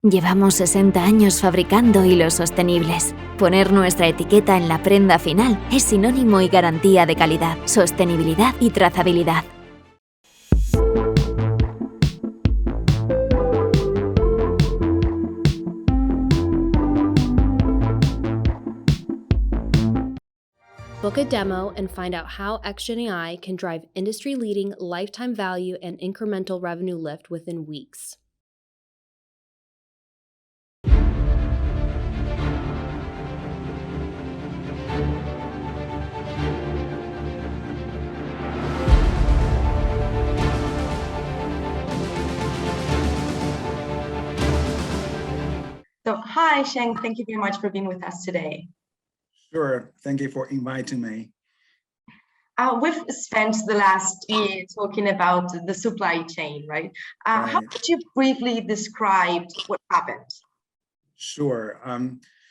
Llevamos 60 años fabricando hilos sostenibles. Poner nuestra etiqueta en la prenda final es sinónimo y garantía de calidad, sostenibilidad y trazabilidad. Book a demo and find out how XGenAI can drive industry-leading lifetime value and incremental revenue lift within weeks. So, hi, Sheng. Thank you very much for being with us today. Sure. Thank you for inviting me. We've spent the last year talking about the supply chain, right? Right. How could you briefly describe what happened? Sure.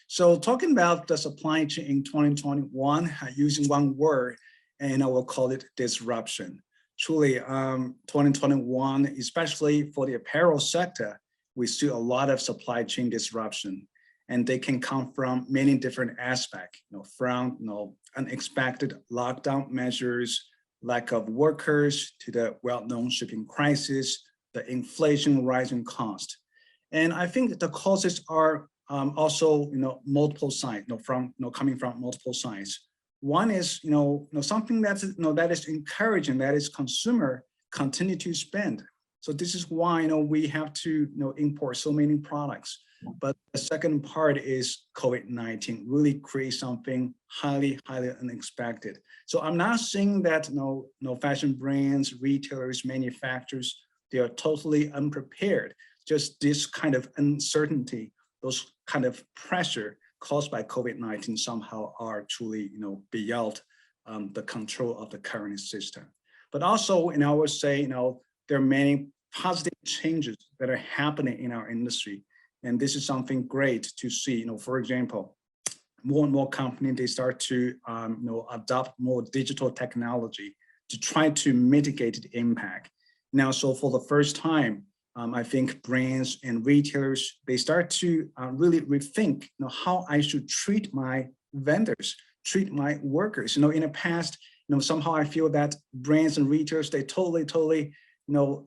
So talking about the supply chain in 2021, using one word, and I will call it disruption. Truly, 2021, especially for the apparel sector, we see a lot of supply chain disruption, and they can come from many different aspects, from unexpected lockdown measures, lack of workers, to the well-known shipping crisis, the inflation, rising cost. And I think the causes are also multiple sides, coming from multiple sides. One is something that's that is encouraging, that is consumer continue to spend. So this is why we have to import so many products. But the second part is COVID-19 really creates something highly unexpected. So I'm not saying that fashion brands, retailers, manufacturers, they are totally unprepared. Just this kind of uncertainty, those kind of pressure caused by COVID-19 somehow are truly beyond the control of the current system. But also, I would say there are many positive changes that are happening in our industry. And this is something great to see. For example, more and more companies, they start to adopt more digital technology to try to mitigate the impact. Now, so for the first time, I think brands and retailers, they start to really rethink how I should treat my vendors, treat my workers. In the past, somehow I feel that brands and retailers, they totally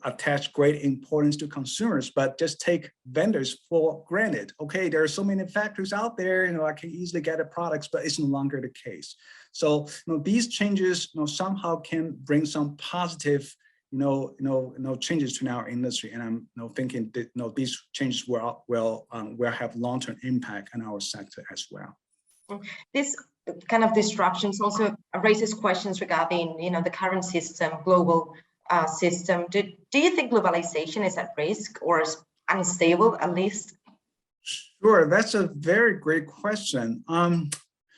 attach great importance to consumers, but just take vendors for granted. Okay, there are so many factories out there, I can easily get the products, but it's no longer the case. So, these changes, somehow can bring some positive, changes to our industry. And I'm thinking that, these changes will have long-term impact on our sector as well. This kind of disruptions also raises questions regarding, the current system, global system. Do you think globalization is at risk or is unstable at least? Sure, that's a very great question.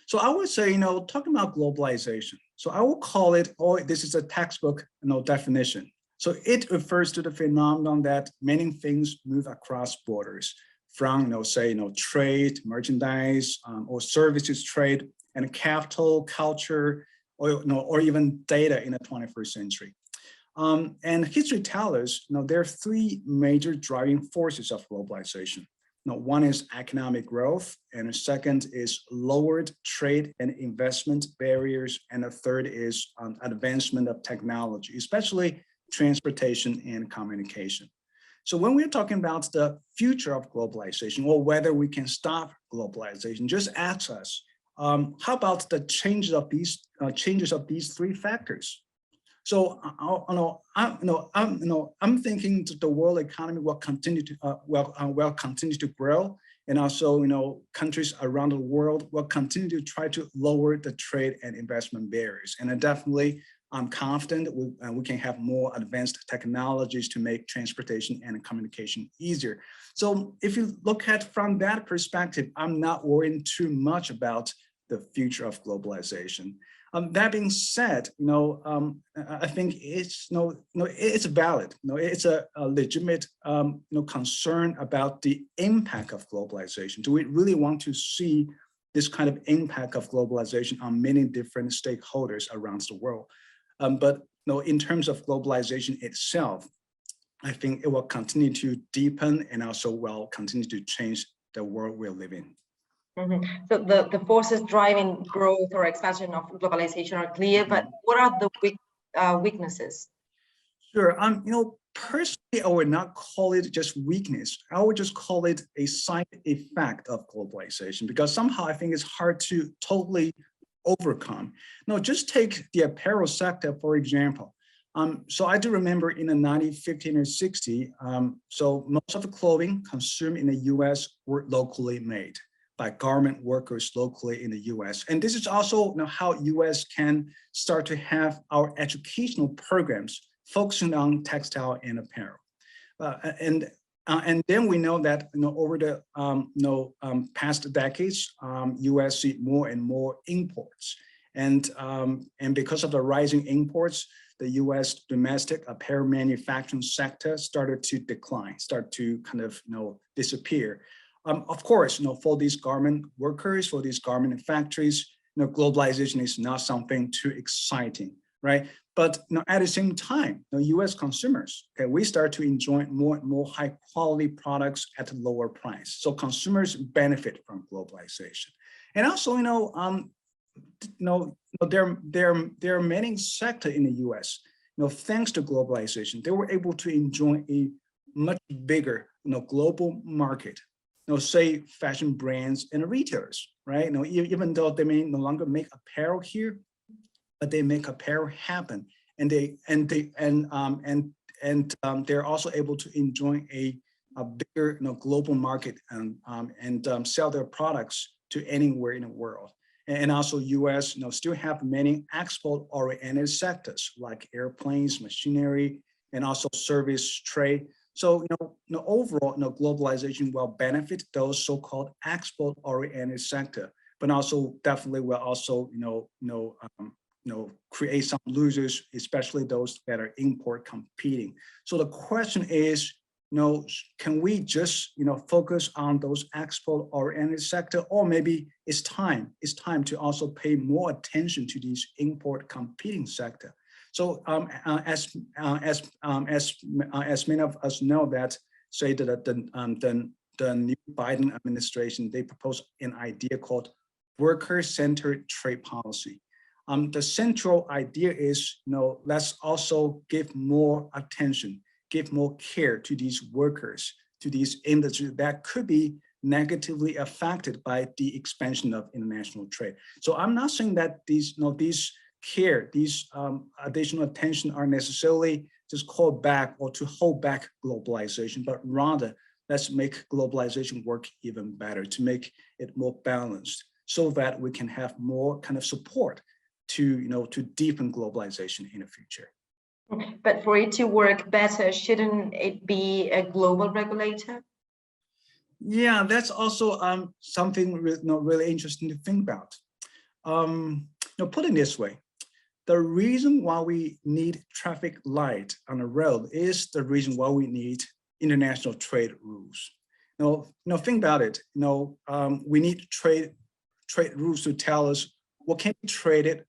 So I would say, talking about globalization, so I will call it, this is a textbook definition. So it refers to the phenomenon that many things move across borders from, say, trade, merchandise, or services trade, and capital, culture, or even data in the 21st century. And history tells us, there are three major driving forces of globalization. One is economic growth, and the second is lowered trade and investment barriers, and the third is advancement of technology, especially transportation and communication. So when we're talking about the future of globalization, or whether we can stop globalization, just ask us, how about the changes of these three factors? So I'm thinking that the world economy will continue to grow, and also countries around the world will continue to try to lower the trade and investment barriers. And definitely, I'm confident we can have more advanced technologies to make transportation and communication easier. So if you look at from that perspective, I'm not worrying too much about the future of globalization. That being said, I think it's it's valid. It's a legitimate concern about the impact of globalization. Do we really want to see this kind of impact of globalization on many different stakeholders around the world? But in terms of globalization itself, I think it will continue to deepen and also will continue to change the world we're living. So the forces driving growth or expansion of globalization are clear, but what are the weaknesses? Sure. Personally, I would not call it just weakness. I would just call it a side effect of globalization, because somehow I think it's hard to totally overcome. Now, just take the apparel sector, for example. So I do remember in the 1950 or 60, so most of the clothing consumed in the US were locally made by garment workers locally in the US. And this is also how US can start to have our educational programs focusing on textile and apparel. And then we know that over the past decades, US see more and more imports. And because of the rising imports, the US domestic apparel manufacturing sector started to decline, start to kind of disappear. Of course, for these garment workers, for these garment factories, globalization is not something too exciting, right? But at the same time, US consumers, okay, we start to enjoy more and more high quality products at a lower price. So consumers benefit from globalization. And also, there are many sectors in the US, thanks to globalization, they were able to enjoy a much bigger, global market. Say fashion brands and retailers, right? Even though they may no longer make apparel here, but they make apparel happen, and they're also able to enjoy a bigger, global market and sell their products to anywhere in the world. And also, US, still have many export-oriented sectors like airplanes, machinery, and also service trade. So, overall, globalization will benefit those so-called export-oriented sector, but also definitely will also, create some losers, especially those that are import competing. So the question is, can we just, focus on those export-oriented sector, or maybe it's time to also pay more attention to these import competing sector. So as many of us know that, say that the new Biden administration, they proposed an idea called worker-centered trade policy. The central idea is, let's also give more attention, give more care to these workers, to these industries that could be negatively affected by the expansion of international trade. So I'm not saying that these additional attention are necessarily just called back or to hold back globalization, but rather let's make globalization work even better, to make it more balanced, so that we can have more kind of support to deepen globalization in the future. But for it to work better, shouldn't it be a global regulator? Yeah, that's also something really interesting to think about. Put it this way, the reason why we need traffic light on the road is the reason why we need international trade rules. Think about it. We need trade rules to tell us what can be traded,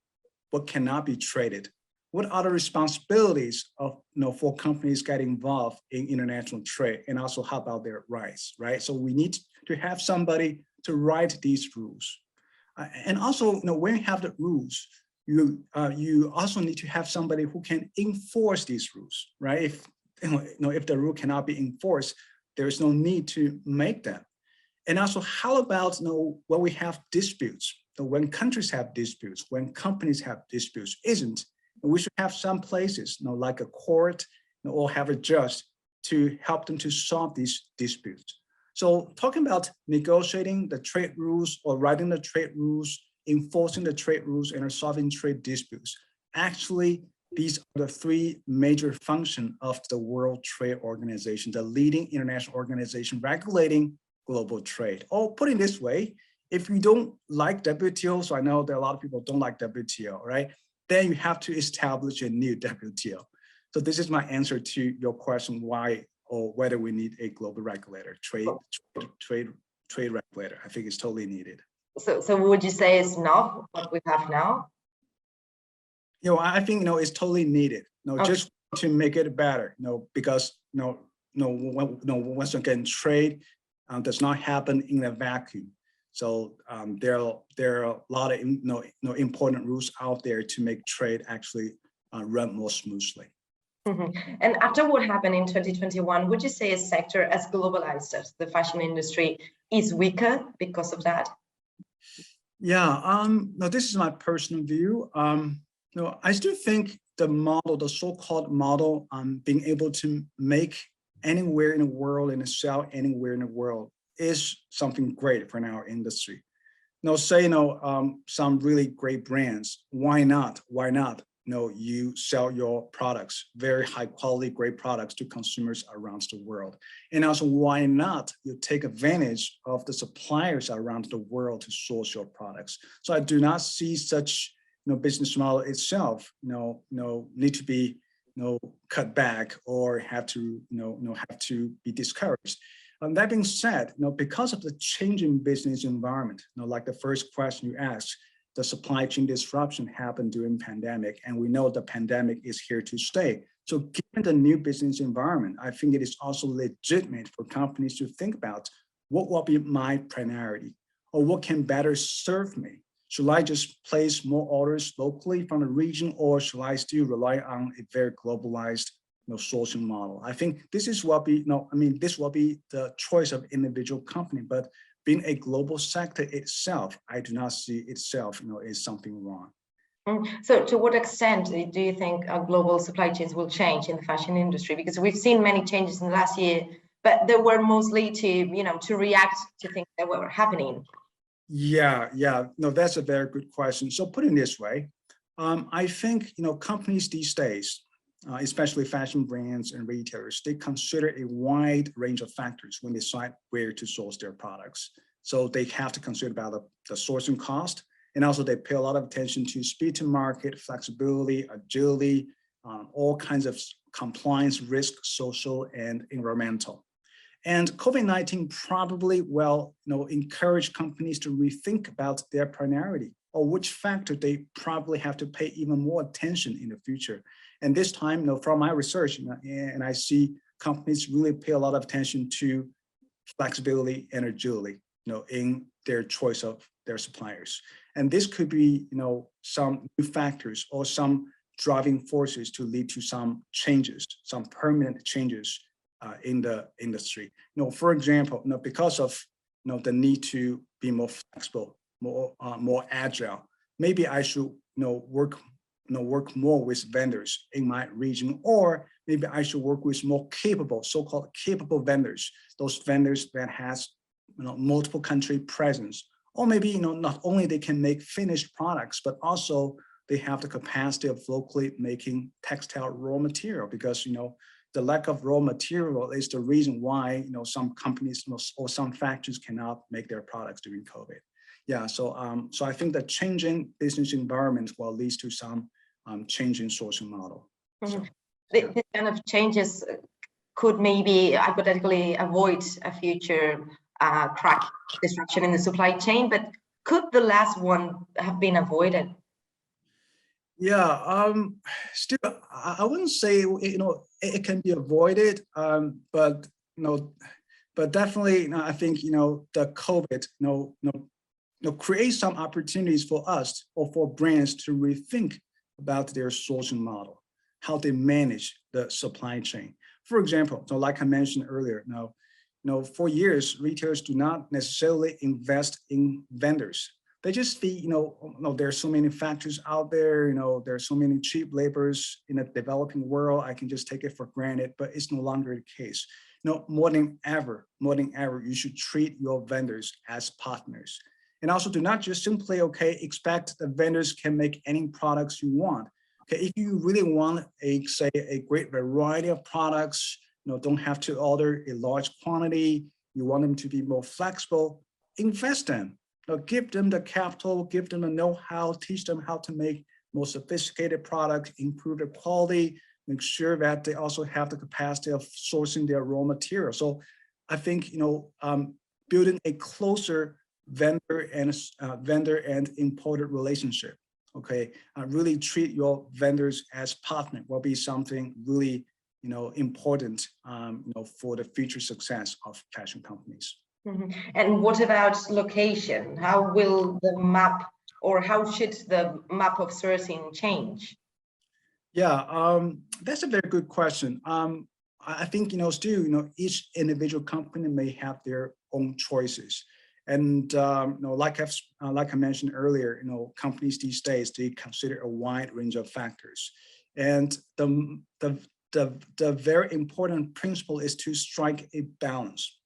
what cannot be traded. What are the responsibilities of for companies getting involved in international trade, and also how about their rights, right? So we need to have somebody to write these rules, and also when you have the rules, you also need to have somebody who can enforce these rules, right? If the rule cannot be enforced, there is no need to make them. And also, how about when we have disputes, when countries have disputes, when companies have disputes, we should have some places, like a court, or have a judge to help them to solve these disputes. So talking about negotiating the trade rules or writing the trade rules, enforcing the trade rules, and solving trade disputes, actually, these are the three major functions of the World Trade Organization, the leading international organization regulating global trade. Or put it this way, if you don't like WTO, so I know that a lot of people don't like WTO, right? Then you have to establish a new WTO. So this is my answer to your question, why or whether we need a global regulator, trade regulator. I think it's totally needed. So would you say it's enough what we have now? I think it's totally needed. Okay. Just to make it better, because once again, trade does not happen in a vacuum. So there are a lot of important rules out there to make trade actually run more smoothly. And after what happened in 2021, would you say a sector as globalized as the fashion industry is weaker because of that? Yeah, no, this is my personal view. I still think the so-called model, being able to make anywhere in the world and sell anywhere in the world is something great for our industry. Say, some really great brands, why not? You sell your products, very high quality, great products to consumers around the world. And also, why not you take advantage of the suppliers around the world to source your products? So I do not see such business model itself need to be cut back or have to be discouraged. That being said, because of the changing business environment, like the first question you asked, the supply chain disruption happened during pandemic, and we know the pandemic is here to stay. So given the new business environment, I think it is also legitimate for companies to think about what will be my priority, or what can better serve me. Should I just place more orders locally from the region, or should I still rely on a very globalized sourcing model? I think this is what this will be the choice of individual company, but being a global sector itself, I do not see itself, is something wrong. So to what extent do you think global supply chains will change in the fashion industry? Because we've seen many changes in the last year, but they were mostly to react to things that were happening. Yeah, no, that's a very good question. So put it this way, I think, companies these days, especially fashion brands and retailers, they consider a wide range of factors when they decide where to source their products. So they have to consider about the sourcing cost, and also they pay a lot of attention to speed to market, flexibility, agility, all kinds of compliance risk, social and environmental. And COVID-19 probably will encourage companies to rethink about their priority, or which factor they probably have to pay even more attention in the future. And this time, from my research, and I see companies really pay a lot of attention to flexibility and agility, in their choice of their suppliers. And this could be, some new factors or some driving forces to lead to some changes, some permanent changes in the industry. For example, because of the need to be more flexible, more agile, maybe I should work more with vendors in my region, or maybe I should work with more capable, so-called capable vendors, those vendors that has multiple country presence, or maybe not only they can make finished products, but also they have the capacity of locally making textile raw material, because the lack of raw material is the reason why some companies or some factories cannot make their products during COVID. Yeah, so I think the changing business environment will lead to some changing sourcing model. So, This kind of changes could maybe hypothetically avoid a future disruption in the supply chain, but could the last one have been avoided? Yeah, still, I wouldn't say it can be avoided, but definitely, I think the COVID creates some opportunities for us or for brands to rethink about their sourcing model, how they manage the supply chain. For example, so like I mentioned earlier, for years retailers do not necessarily invest in vendors. They just see, there's so many factories out there, there's so many cheap laborers in the developing world, I can just take it for granted, but it's no longer the case. More than ever, you should treat your vendors as partners. And also do not just simply, expect the vendors can make any products you want. Okay, if you really want say a great variety of products, don't have to order a large quantity, you want them to be more flexible, invest in. Give them the capital, give them the know-how, teach them how to make more sophisticated products, improve the quality, make sure that they also have the capacity of sourcing their raw material. So I think, building a closer vendor and importer relationship, okay, really treat your vendors as partner will be something really, important, for the future success of fashion companies. Mm-hmm. And what about location? How will the map, or how should the map of sourcing change? Yeah, that's a very good question. I think, still, each individual company may have their own choices. And, like I mentioned earlier, companies these days, they consider a wide range of factors. And the very important principle is to strike a balance.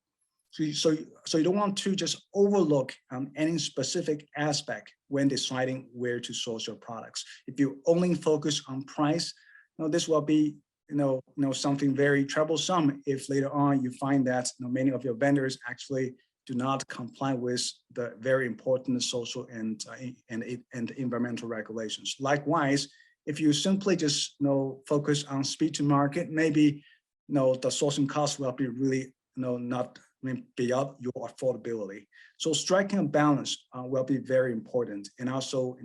So you don't want to just overlook any specific aspect when deciding where to source your products. If you only focus on price, this will be something very troublesome if later on you find that many of your vendors actually do not comply with the very important social and environmental regulations. Likewise, if you simply just focus on speed to market, maybe the sourcing cost will be really not beyond your affordability. So striking a balance will be very important. And also,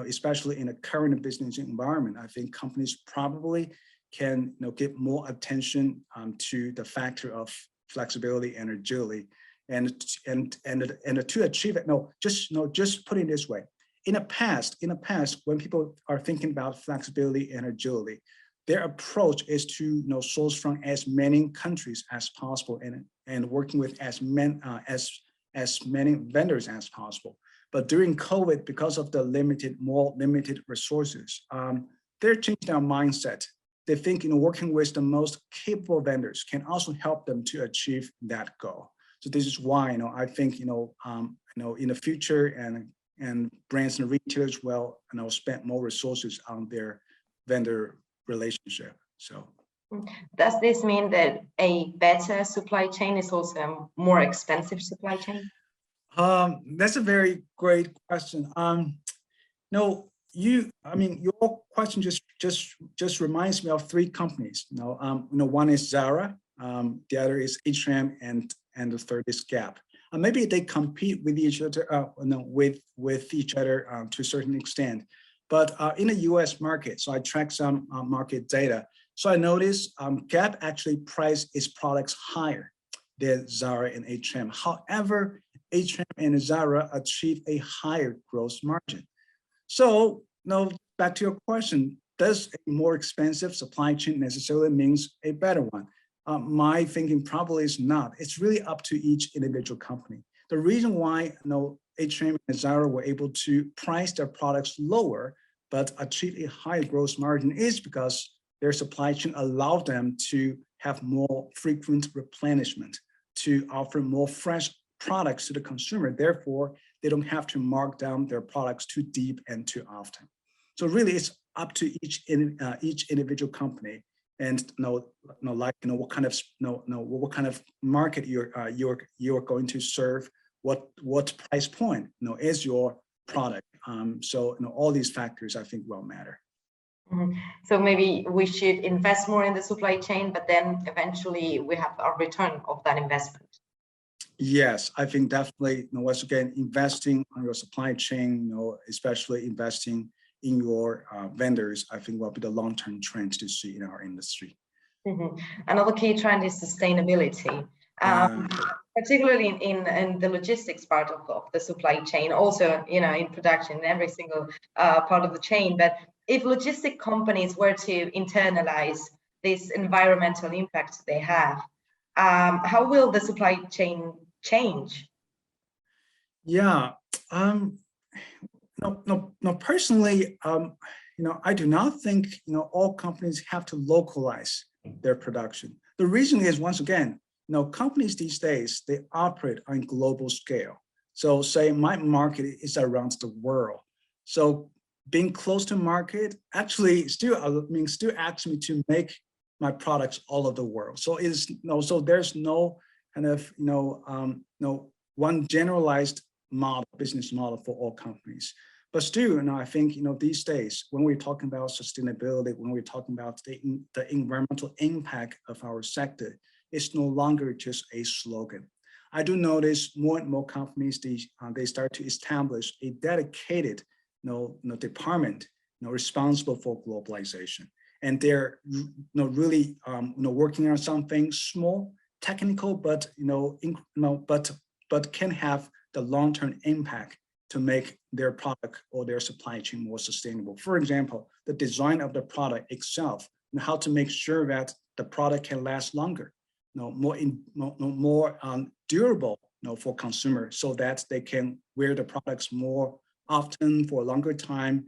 especially in the current business environment, I think companies probably can give more attention to the factor of flexibility and agility. And to achieve it, just put it this way. In the past, when people are thinking about flexibility and agility, their approach is to source from as many countries as possible and working with as many vendors as possible. But during COVID, because of the more limited resources, they're changing their mindset. They think working with the most capable vendors can also help them to achieve that goal. So this is why I think in the future and brands and retailers will spend more resources on their vendor relationship. So does this mean that a better supply chain is also a more expensive supply chain? That's a very great question. Your question just reminds me of three companies. One is Zara, the other is H&M, and the third is Gap. Maybe they compete with each other, with each other to a certain extent. But in the US market, so I tracked some market data. So I noticed Gap actually priced its products higher than Zara and H&M. However, H&M and Zara achieved a higher gross margin. So now back to your question, does a more expensive supply chain necessarily means a better one? My thinking probably is not. It's really up to each individual company. The reason why H&M and Zara were able to price their products lower but achieve a higher gross margin is because their supply chain allowed them to have more frequent replenishment, to offer more fresh products to the consumer. Therefore, they don't have to mark down their products too deep and too often. So really, it's up to each individual company, and what kind of market you're going to serve, what price point is your product. So all these factors I think will matter. Mm-hmm. So maybe we should invest more in the supply chain, but then eventually we have a return of that investment. Yes, I think definitely, once again, investing on your supply chain, especially investing in your vendors, I think will be the long-term trend to see in our industry. Mm-hmm. Another key trend is sustainability, particularly in the logistics part of the supply chain, also in production, in every single part of the chain. But if logistic companies were to internalize this environmental impact they have, how will the supply chain change? Yeah, personally, I do not think all companies have to localize their production. The reason is, once again, companies these days, they operate on a global scale. So say my market is around the world. So being close to market actually still asks me to make my products all over the world. So so there's no kind of one generalized business model for all companies. But still, I think these days when we're talking about sustainability, when we're talking about the environmental impact of our sector, it's no longer just a slogan. I do notice more and more companies they start to establish a dedicated department responsible for globalization, and they're really working on something small, technical, but but can have the long-term impact to make their product or their supply chain more sustainable. For example, the design of the product itself, and how to make sure that the product can last longer, more durable, for consumers, so that they can wear the products more often for a longer time.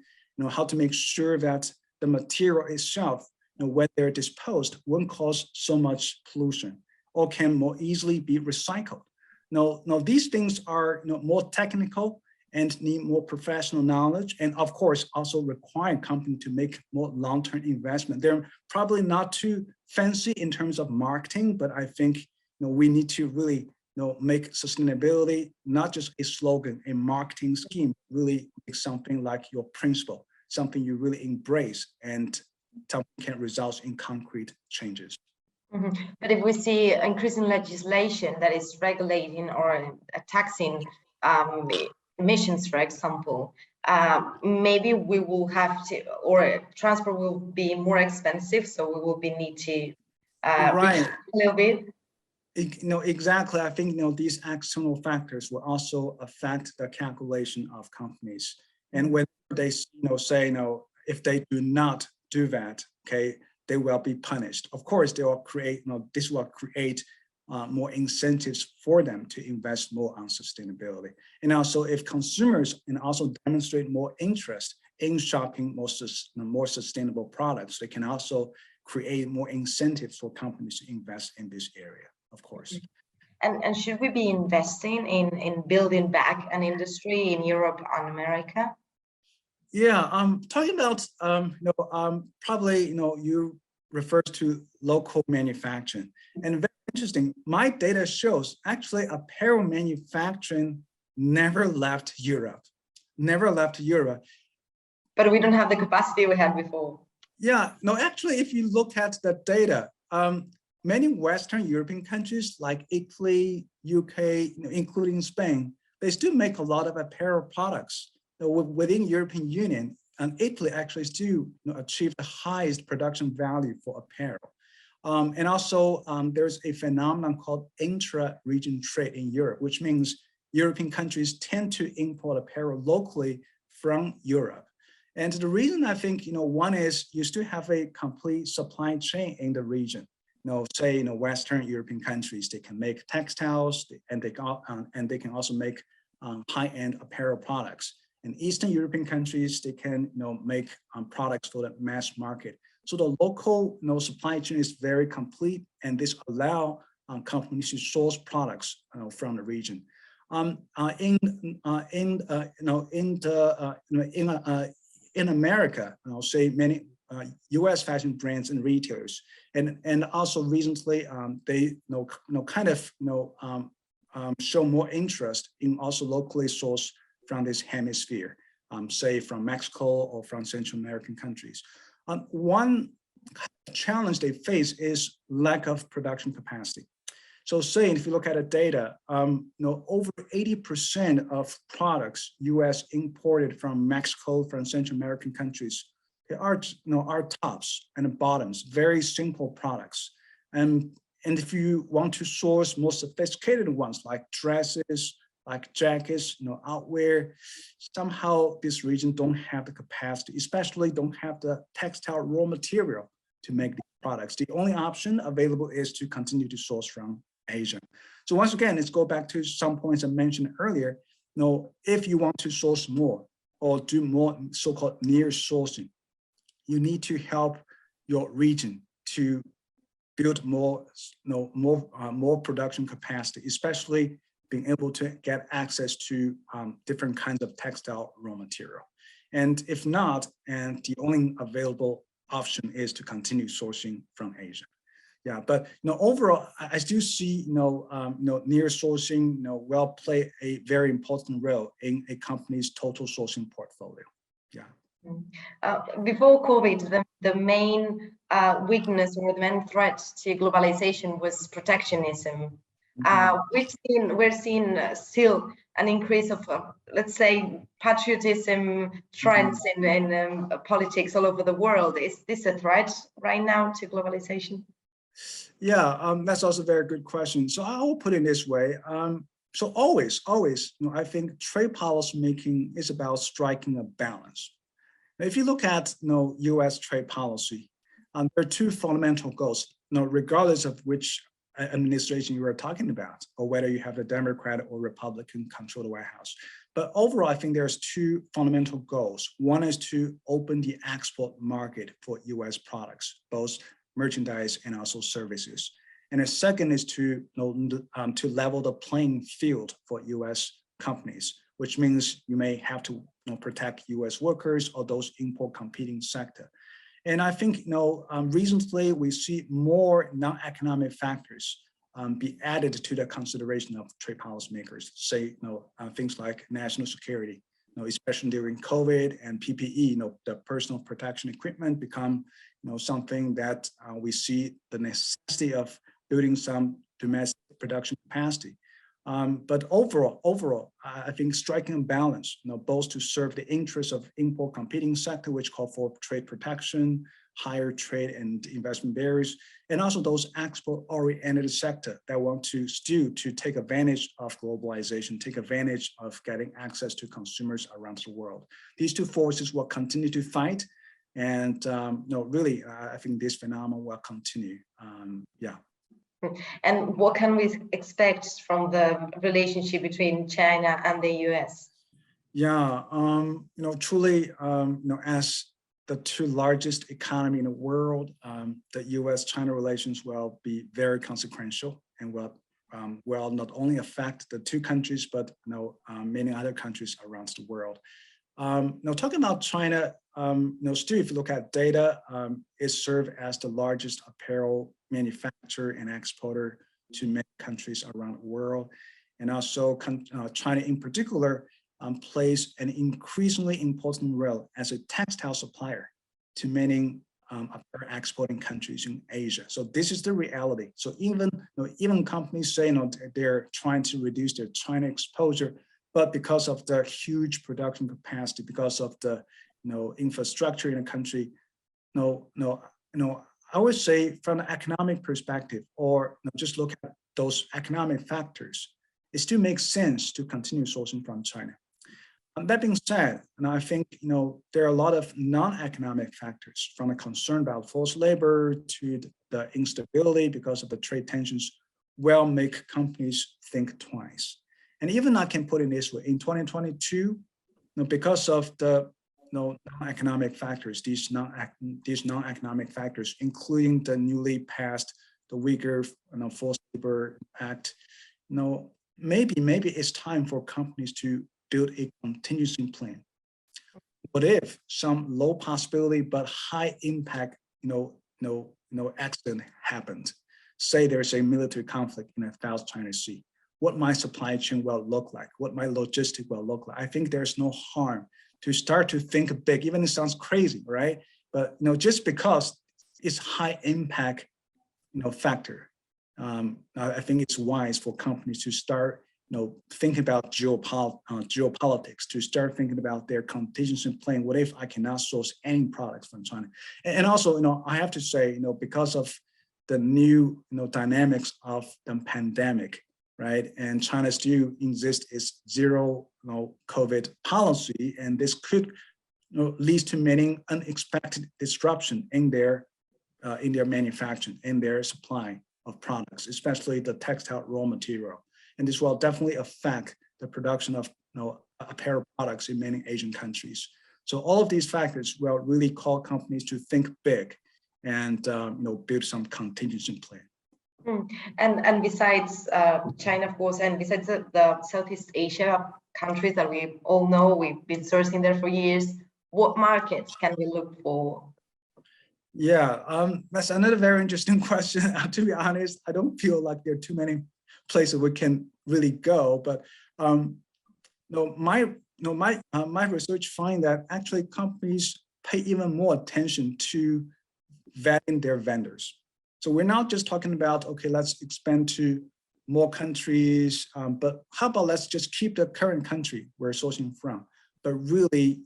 How to make sure that the material itself, when they're disposed, won't cause so much pollution, or can more easily be recycled. Now these things are more technical and need more professional knowledge, and of course also require companies to make more long-term investment. They're probably not too fancy in terms of marketing, but I think we need to really make sustainability not just a slogan, a marketing scheme, really make something like your principle, something you really embrace, and something can result in concrete changes. Mm-hmm. But if we see increasing legislation that is regulating or taxing emissions, for example, maybe we will have to, or transport will be more expensive, so we will need to right. a little bit. Exactly. I think these external factors will also affect the calculation of companies, and when they say if they do not do that, okay, they will be punished. Of course, they will create this will create more incentives for them to invest more on sustainability. And also, if consumers and also demonstrate more interest in shopping more sustainable products, they can also create more incentives for companies to invest in this area, of course. And should we be investing in building back an industry in Europe and America? Yeah, talking about probably you refer to local manufacturing, and very interesting. My data shows actually apparel manufacturing never left Europe, But we don't have the capacity we had before. Yeah, no, actually, if you look at the data, many Western European countries like Italy, UK, including Spain, they still make a lot of apparel products. Within European Union, and Italy actually still achieve the highest production value for apparel. And also there's a phenomenon called intra-region trade in Europe, which means European countries tend to import apparel locally from Europe. And the reason I think, one is you still have a complete supply chain in the region. Say, Western European countries, they can make textiles, and they can also make high-end apparel products. In Eastern European countries, they can make products for the mass market. So the local supply chain is very complete, and this allow companies to source products from the region. In America, I'll say many U.S. fashion brands and retailers, and also recently they show more interest in also locally sourced from this hemisphere, say from Mexico or from Central American countries. One challenge they face is lack of production capacity. So say if you look at the data, over 80% of products U.S. imported from Mexico, from Central American countries, they are tops and bottoms, very simple products. And if you want to source more sophisticated ones like dresses, like jackets, outwear, somehow this region don't have the capacity, especially don't have the textile raw material to make these products. The only option available is to continue to source from Asia. So once again, let's go back to some points I mentioned earlier. If you want to source more or do more so-called near sourcing, you need to help your region to build more production capacity, especially being able to get access to different kinds of textile raw material. And if not, and the only available option is to continue sourcing from Asia. Yeah, but overall, I still see near sourcing will play a very important role in a company's total sourcing portfolio. Yeah. Before COVID, the main weakness or the main threat to globalization was protectionism. we're seeing still an increase of, let's say, patriotism trends in politics all over the world. Is this a threat right now to globalization? Yeah, that's also a very good question. So I will put it this way. So always, I think trade policy making is about striking a balance. Now, if you look at U.S. trade policy, there are two fundamental goals. Regardless of which administration you are talking about, or whether you have a Democrat or Republican control the White House. But overall, I think there's two fundamental goals. One is to open the export market for U.S. products, both merchandise and also services. And the second is to level the playing field for U.S. companies, which means you may have to protect U.S. workers or those import competing sector. And I think recently we see more non-economic factors be added to the consideration of trade policymakers. Say things like national security, especially during COVID and PPE, the personal protection equipment become something that we see the necessity of building some domestic production capacity. But overall, I think striking a balance, both to serve the interests of import competing sector, which call for trade protection, higher trade and investment barriers, and also those export-oriented sector that want to take advantage of globalization, take advantage of getting access to consumers around the world. These two forces will continue to fight, and really, I think this phenomenon will continue. Yeah. And what can we expect from the relationship between China and the US? Yeah, truly, as the two largest economy in the world, the US-China relations will be very consequential and will not only affect the two countries, but many other countries around the world. Now, talking about China, still, if you look at data, it serves as the largest apparel manufacturer and exporter to many countries around the world. And also China in particular plays an increasingly important role as a textile supplier to many apparel exporting countries in Asia. So this is the reality. So even companies say they're trying to reduce their China exposure, but because of the huge production capacity, because of the infrastructure in the country, I would say from an economic perspective, or just look at those economic factors, it still makes sense to continue sourcing from China. That being said, I think there are a lot of non-economic factors, from a concern about forced labor to the instability because of the trade tensions, will make companies think twice. And even I can put it this way: in 2022, because of the non-economic factors, these non-economic factors, including the newly passed the Uyghur Forced Labor Act, maybe it's time for companies to build a contingency plan. What if some low possibility but high impact accident happened? Say there's a military conflict in the South China Sea. What my supply chain will look like, what my logistic will look like. I think there's no harm to start to think big, even it sounds crazy, right? But just because it's high impact factor, I think it's wise for companies to start thinking about geopolitics, to start thinking about their contingency plan. What if I cannot source any products from China? And also, I have to say, because of the new dynamics of the pandemic, right? And China still insists its zero COVID policy, and this could lead to many unexpected disruption in their manufacturing, in their supply of products, especially the textile raw material. And this will definitely affect the production of apparel products in many Asian countries. So all of these factors will really call companies to think big and build some contingency plan. And besides China, of course, and besides the Southeast Asia countries that we all know, we've been sourcing there for years, what markets can we look for? Yeah, that's another very interesting question. To be honest, I don't feel like there are too many places we can really go, but my research find that actually companies pay even more attention to vetting their vendors. So we're not just talking about, okay, let's expand to more countries, but how about let's just keep the current country we're sourcing from, but really,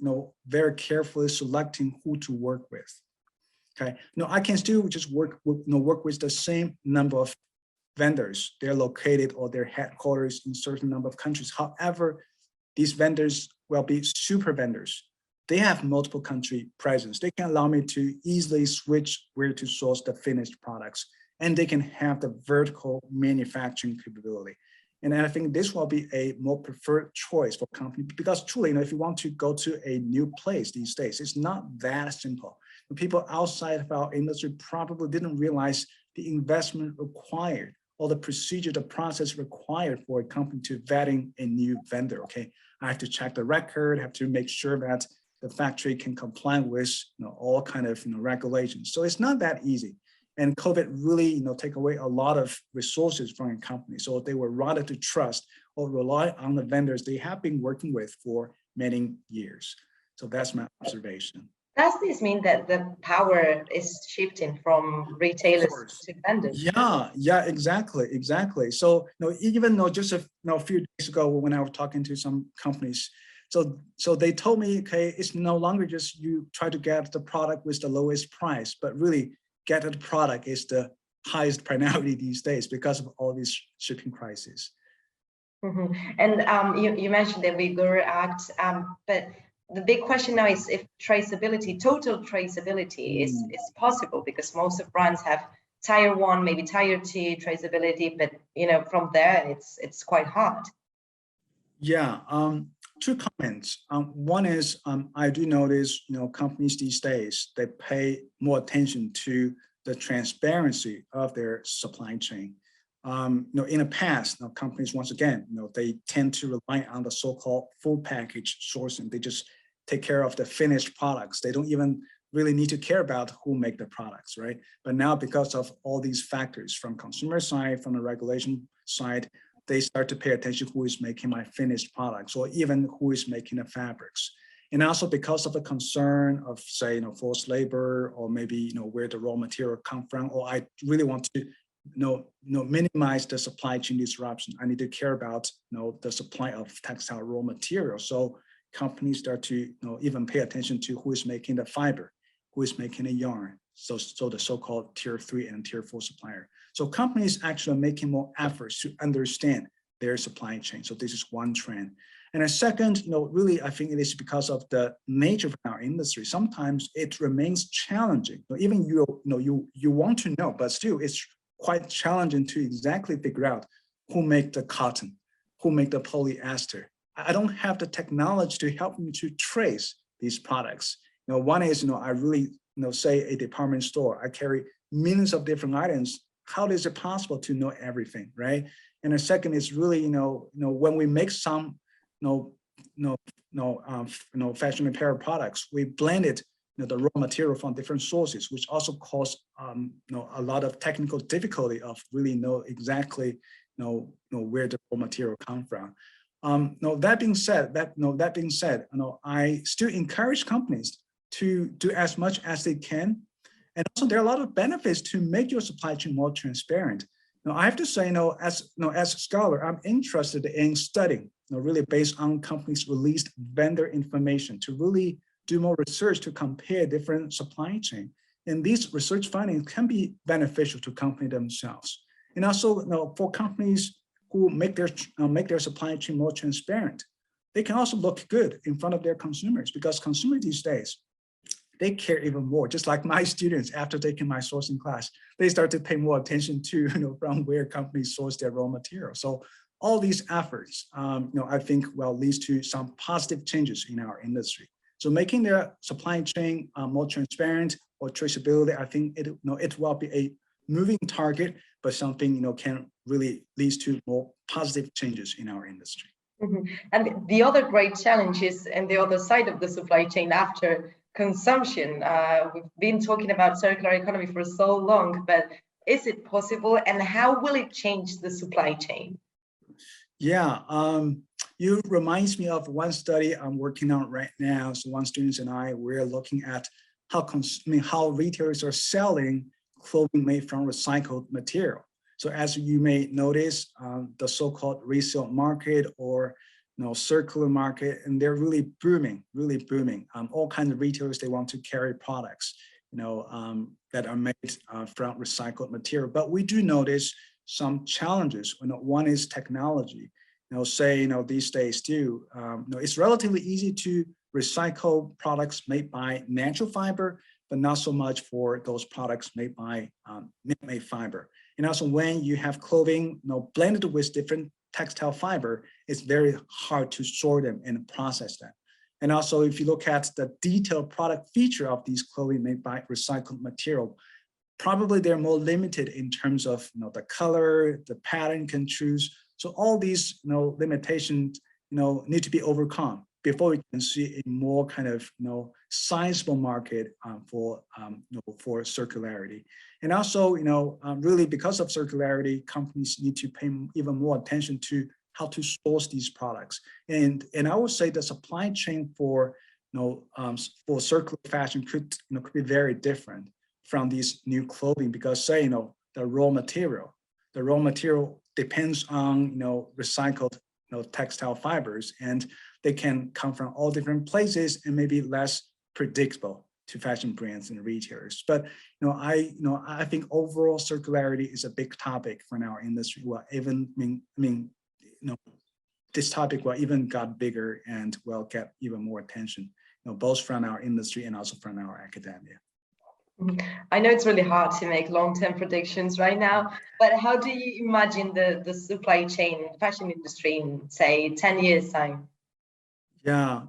very carefully selecting who to work with. Okay, I can still just work with the same number of vendors. They're located or their headquarters in certain number of countries. However, these vendors will be super vendors. They have multiple country presence. They can allow me to easily switch where to source the finished products, and they can have the vertical manufacturing capability. And I think this will be a more preferred choice for company, because truly, if you want to go to a new place these days, it's not that simple. The people outside of our industry probably didn't realize the investment required or the procedure, the process required for a company to vetting a new vendor. Okay, I have to check the record, have to make sure that the factory can comply with all kind of regulations. So it's not that easy. And COVID really take away a lot of resources from a company. So they were rather to trust or rely on the vendors they have been working with for many years. So that's my observation. Does this mean that the power is shifting from retailers to vendors? Yeah, exactly. So even though just a few days ago when I was talking to some companies, so they told me, okay, it's no longer just you try to get the product with the lowest price, but really get the product is the highest priority these days because of all these shipping crises. Mm-hmm. And you mentioned the Uyghur Act, but the big question now is if traceability, total traceability is possible, because most of brands have tier 1, maybe tier 2 traceability, but from there it's quite hard. Yeah, two comments. One is I do notice companies these days, they pay more attention to the transparency of their supply chain. In the past, companies, once again, they tend to rely on the so-called full package sourcing. They just take care of the finished products. They don't even really need to care about who make the products, right? But now, because of all these factors from consumer side, from the regulation side, they start to pay attention who is making my finished products, or even who is making the fabrics. And also because of the concern of, say, forced labor, or maybe where the raw material come from, or I really want to minimize the supply chain disruption. I need to care about the supply of textile raw material. So companies start to even pay attention to who is making the fiber, who is making the yarn. So the so-called tier 3 and tier 4 supplier. So companies actually are making more efforts to understand their supply chain. So this is one trend. And a second, really, I think it is because of the nature of our industry. Sometimes it remains challenging. Even you want to know, but still it's quite challenging to exactly figure out who make the cotton, who make the polyester. I don't have the technology to help me to trace these products. One is, I really, say a department store, I carry millions of different items. How is it possible to know everything, right? And the second is really, when we make some, fashion apparel products, we blended the raw material from different sources, which also cause a lot of technical difficulty of really know exactly where the raw material come from. That being said, I still encourage companies to do as much as they can, and also there are a lot of benefits to make your supply chain more transparent. I have to say, as a scholar, I'm interested in studying, really based on companies' released vendor information to really do more research to compare different supply chain. And these research findings can be beneficial to company themselves. And also, for companies who make their supply chain more transparent, they can also look good in front of their consumers, because consumers these days, they care even more. Just like my students, after taking my sourcing class, they start to pay more attention to from where companies source their raw material. So all these efforts, I think will lead to some positive changes in our industry. So making their supply chain more transparent or traceability, I think it will be a moving target, but something can really lead to more positive changes in our industry. Mm-hmm. And the other great challenge is, and the other side of the supply chain after consumption. We've been talking about circular economy for so long, but is it possible, and how will it change the supply chain? Yeah, you reminds me of one study I'm working on right now. So one students and I, we're looking at how retailers are selling clothing made from recycled material. So as you may notice, the so-called resale market or circular market, and they're really booming, really booming. All kinds of retailers, they want to carry products, that are made from recycled material. But we do notice some challenges. One is technology. These days too, it's relatively easy to recycle products made by natural fiber, but not so much for those products made by man-made fiber. And also when you have clothing, blended with different textile fiber, it's very hard to sort them and process them. And also, if you look at the detailed product feature of these clothing made by recycled material, probably they're more limited in terms of the color, the pattern you can choose. So all these limitations need to be overcome before we can see a more kind of sizable market for circularity. And also really because of circularity, companies need to pay even more attention to how to source these products. And I would say the supply chain for circular fashion could be very different from these new clothing, because say the raw material depends on recycled textile fibers, and they can come from all different places and maybe less predictable to fashion brands and retailers. But I think overall circularity is a big topic for our industry. Well, even this topic will even got bigger and will get even more attention, both from our industry and also from our academia. I know it's really hard to make long-term predictions right now, but how do you imagine the supply chain fashion industry in, say, 10 years time? Yeah,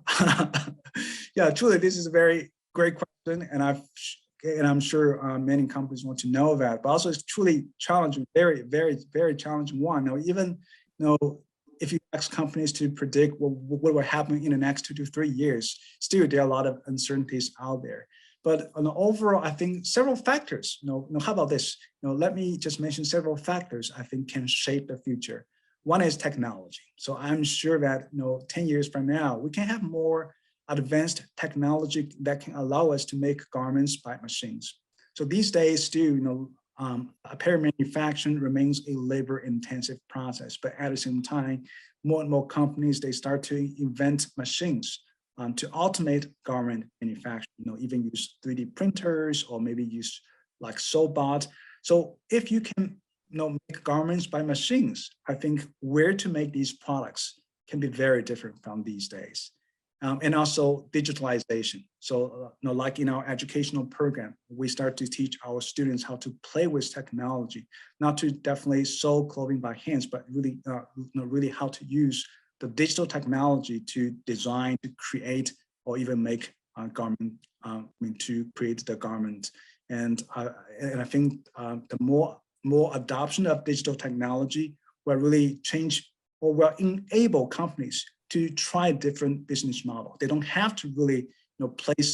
yeah, truly, this is a very great question, and I'm sure many companies want to know that. But also, it's truly challenging, very, very, very challenging one. Even if you ask companies to predict what will happen in the next 2 to 3 years, still there are a lot of uncertainties out there. But on the overall, I think several factors. How about this? Let me just mention several factors I think can shape the future. One is technology. So I'm sure that 10 years from now, we can have more advanced technology that can allow us to make garments by machines. So these days, still, apparel manufacturing remains a labor-intensive process. But at the same time, more and more companies, they start to invent machines to automate garment manufacturing, even use 3D printers or maybe use like Sobot. So if you can make garments by machines, I think where to make these products can be very different from these days. And also digitalization. So like in our educational program, we start to teach our students how to play with technology, not to definitely sew clothing by hands, but really, really how to use the digital technology to design, to create, or even make a garment, to create the garment. And I think the more adoption of digital technology will really change or will enable companies to try different business model. They don't have to really place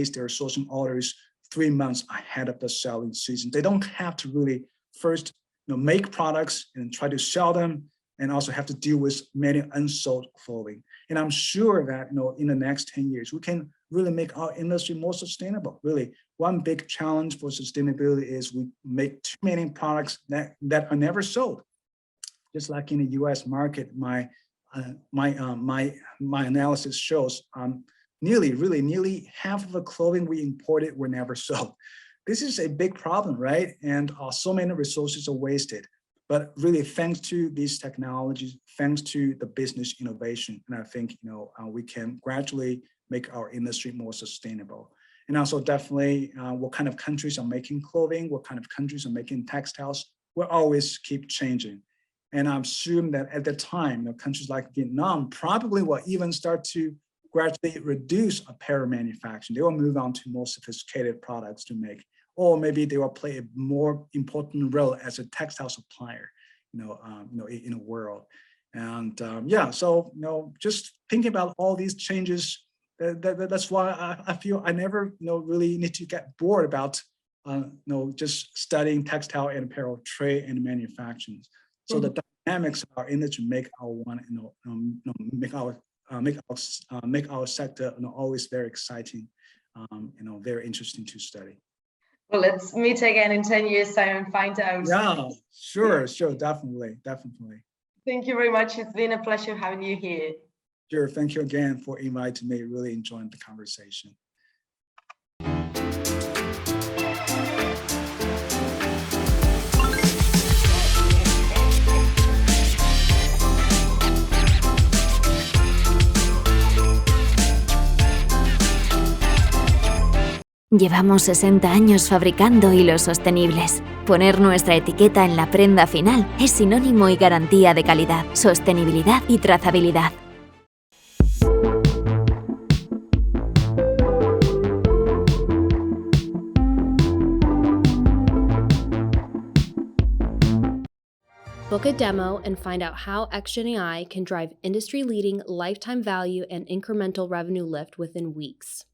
their sourcing orders 3 months ahead of the selling season. They don't have to really first make products and try to sell them, and also have to deal with many unsold clothing. And I'm sure that in the next 10 years, we can really make our industry more sustainable. Really, one big challenge for sustainability is we make too many products that are never sold. Just like in the US market, my analysis shows nearly half of the clothing we imported were never sold. This is a big problem, right? And so many resources are wasted. But really, thanks to these technologies, thanks to the business innovation, and I think we can gradually make our industry more sustainable. And also, definitely, what kind of countries are making clothing, what kind of countries are making textiles, will always keep changing. And I assume that at the time, countries like Vietnam probably will even start to gradually reduce apparel manufacturing. They will move on to more sophisticated products to make. Or maybe they will play a more important role as a textile supplier, in the world. And yeah, so just thinking about all these changes, that's why I feel I never really need to get bored about just studying textile and apparel trade and manufacturing. So the dynamics of our industry make our sector always very exciting, very interesting to study. Well, let's meet again in 10 years time and find out. Yeah, sure, definitely. Thank you very much. It's been a pleasure having you here. Sure, thank you again for inviting me. Really enjoying the conversation. Llevamos 60 años fabricando hilos sostenibles. Poner nuestra etiqueta en la prenda final es sinónimo y garantía de calidad, sostenibilidad y trazabilidad. Book a demo and find out how XGenAI can drive industry-leading lifetime value and incremental revenue lift within weeks.